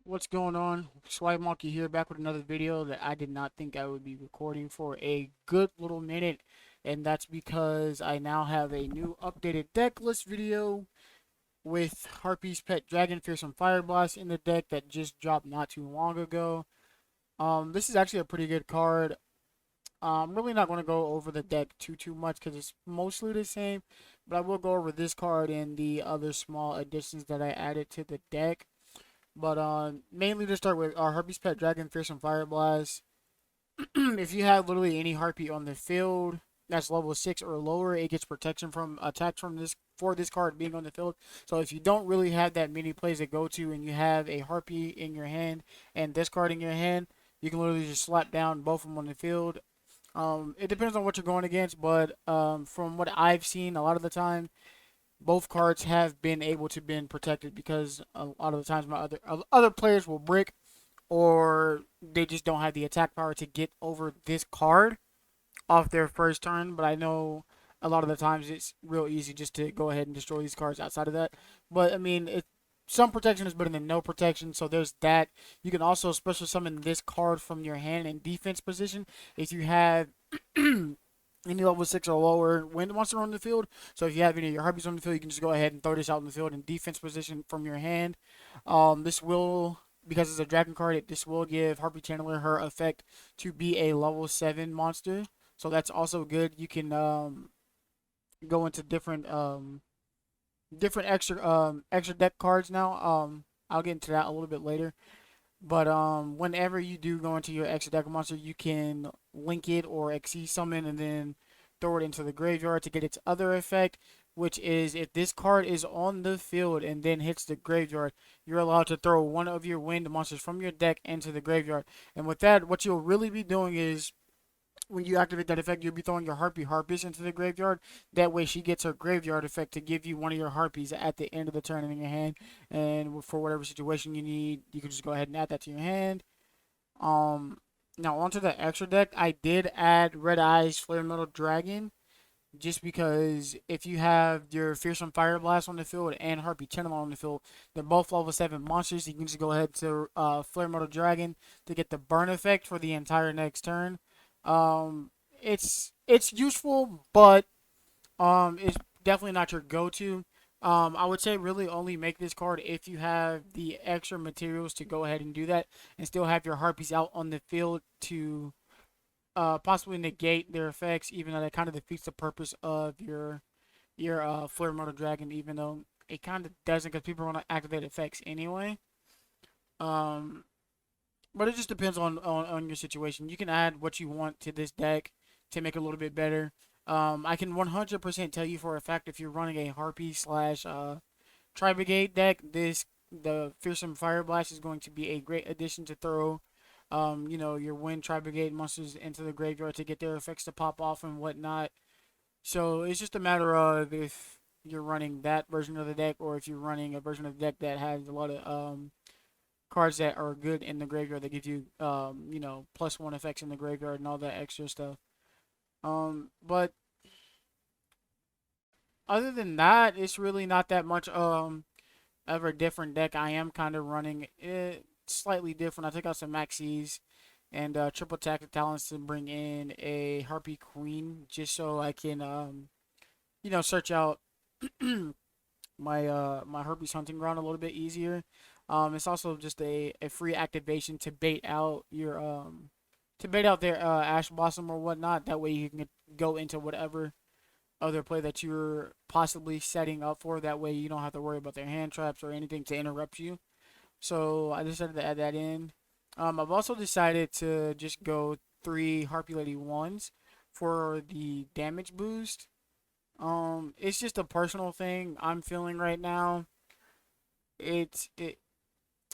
What's going on? Swipe Monkey here, back with another video that I did not think I would be recording for a good little minute, and that's because I now have a new updated deck list video with Harpies Pet Dragon Fearsome Fire Blast in the deck that just dropped not too long ago. This is actually a pretty good card. I'm really not going to go over the deck too much because it's mostly the same, but I will go over this card and the other small additions that I added to the deck. But mainly to start with, our Harpy's Pet Dragon, Fearsome Fire Blast. If you have literally any Harpy on the field that's level 6 or lower, it gets protection from attacks from this card being on the field. So if you don't really have that many plays to go to and you have a Harpy in your hand and this card in your hand, you can literally just slap down both of them on the field. It depends on what you're going against, but from what I've seen, a lot of the time both cards have been able to been protected because a lot of the times my other players will brick or they just don't have the attack power to get over this card off their first turn. But I know a lot of the times it's real easy just to go ahead and destroy these cards outside of that. But I mean, some protection is better than no protection, so there's that. You can also special summon this card from your hand in defense position if you have any level 6 or lower wind monster on the field. So if you have any of your harpies on the field, you can just go ahead and throw this out in the field in defense position from your hand. This will, because it's a dragon card, this will give Harpy Channeler her effect to be a level 7 monster. So that's also good. You can go into different extra deck cards now. I'll get into that a little bit later. But whenever you do go into your extra deck monster, you can link it or XC summon and then throw it into the graveyard to get its other effect, which is if this card is on the field and then hits the graveyard, you're allowed to throw one of your wind monsters from your deck into the graveyard. And with that, what you'll really be doing is when you activate that effect, you'll be throwing your Harpies into the graveyard. That way, she gets her graveyard effect to give you one of your Harpies at the end of the turn in your hand. And for whatever situation you need, you can just go ahead and add that to your hand. Now onto the extra deck, I did add Red Eyes Flare Metal Dragon. Just because if you have your Fearsome Fire Blast on the field and Harpy Channel on the field, they're both level 7 monsters. You can just go ahead to Flare Metal Dragon to get the burn effect for the entire next turn. It's useful, but it's definitely not your go-to. I would say really only make this card if you have the extra materials to go ahead and do that, and still have your harpies out on the field to possibly negate their effects, even though that kind of defeats the purpose of your Flare Motor Dragon, even though it kind of doesn't because people want to activate effects anyway. Um, but it just depends on your situation. You can add what you want to this deck to make it a little bit better. I can 100% tell you for a fact if you're running a Harpy slash Tri Brigade deck, the Fearsome Fire Blast is going to be a great addition to throw. Your Wind Tri Brigade monsters into the graveyard to get their effects to pop off and whatnot. So it's just a matter of if you're running that version of the deck or if you're running a version of the deck that has a lot of cards that are good in the graveyard that give you +1 effects in the graveyard and all that extra stuff. But other than that, it's really not that much of a different deck. I am kind of running it slightly different. I took out some maxis and triple tactic talents to bring in a Harpy Queen just so I can search out my Harpy's hunting ground a little bit easier. It's also just a free activation to bait out their Ash Blossom or whatnot. That way you can go into whatever other play that you're possibly setting up for. That way you don't have to worry about their hand traps or anything to interrupt you. So I decided to add that in. I've also decided to just go 3 Harpy Lady 1s for the damage boost. It's just a personal thing I'm feeling right now. It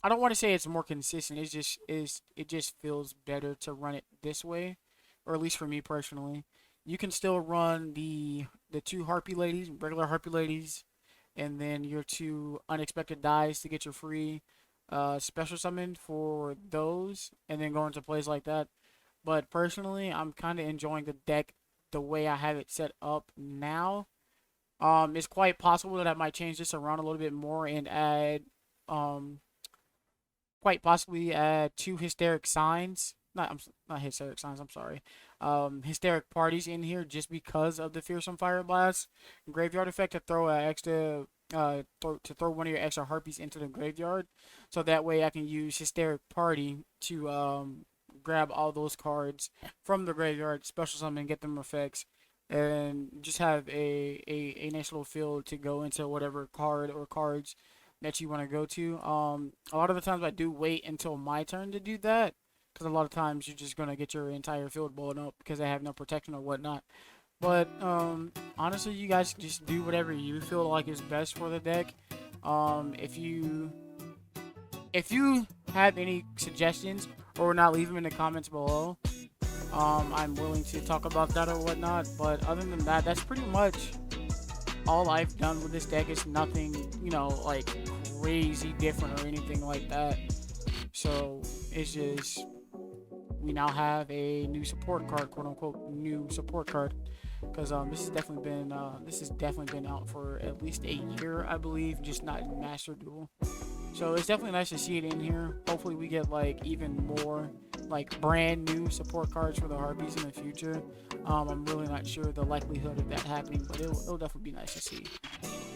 I don't want to say it's more consistent. It just feels better to run it this way, or at least for me personally. You can still run the 2 Harpy Ladies, regular Harpy Ladies, and then your 2 unexpected dies to get your free special summon for those, and then go into plays like that. But personally, I'm kind of enjoying the deck the way I have it set up now. It's quite possible that I might change this around a little bit more and add um quite possibly add 2 hysteric signs. Not hysteric signs. I'm sorry. Hysteric parties in here just because of the Fearsome Fire Blast graveyard effect to throw an extra to throw one of your extra harpies into the graveyard, so that way I can use hysteric party to grab all those cards from the graveyard, special summon, get them effects, and just have a nice little field to go into whatever card or cards that you want to go to. A lot of the times I do wait until my turn to do that, because a lot of times you're just gonna get your entire field blown up because I have no protection or whatnot. But honestly, you guys just do whatever you feel like is best for the deck. If you have any suggestions or not, leave them in the comments below. I'm willing to talk about that or whatnot. But other than that, that's pretty much all I've done with this deck. It's nothing, like crazy different or anything like that. So it's just we now have a new support card, quote unquote, new support card. Because this has definitely been out for at least a year, I believe, just not in Master Duel. So it's definitely nice to see it in here. Hopefully we get like even more like brand new support cards for the Harpies in the future. I'm really not sure the likelihood of that happening, but it'll definitely be nice to see.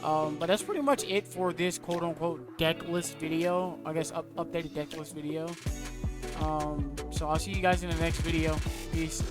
But that's pretty much it for this quote unquote deck list video. I guess updated deck list video. So I'll see you guys in the next video. Peace.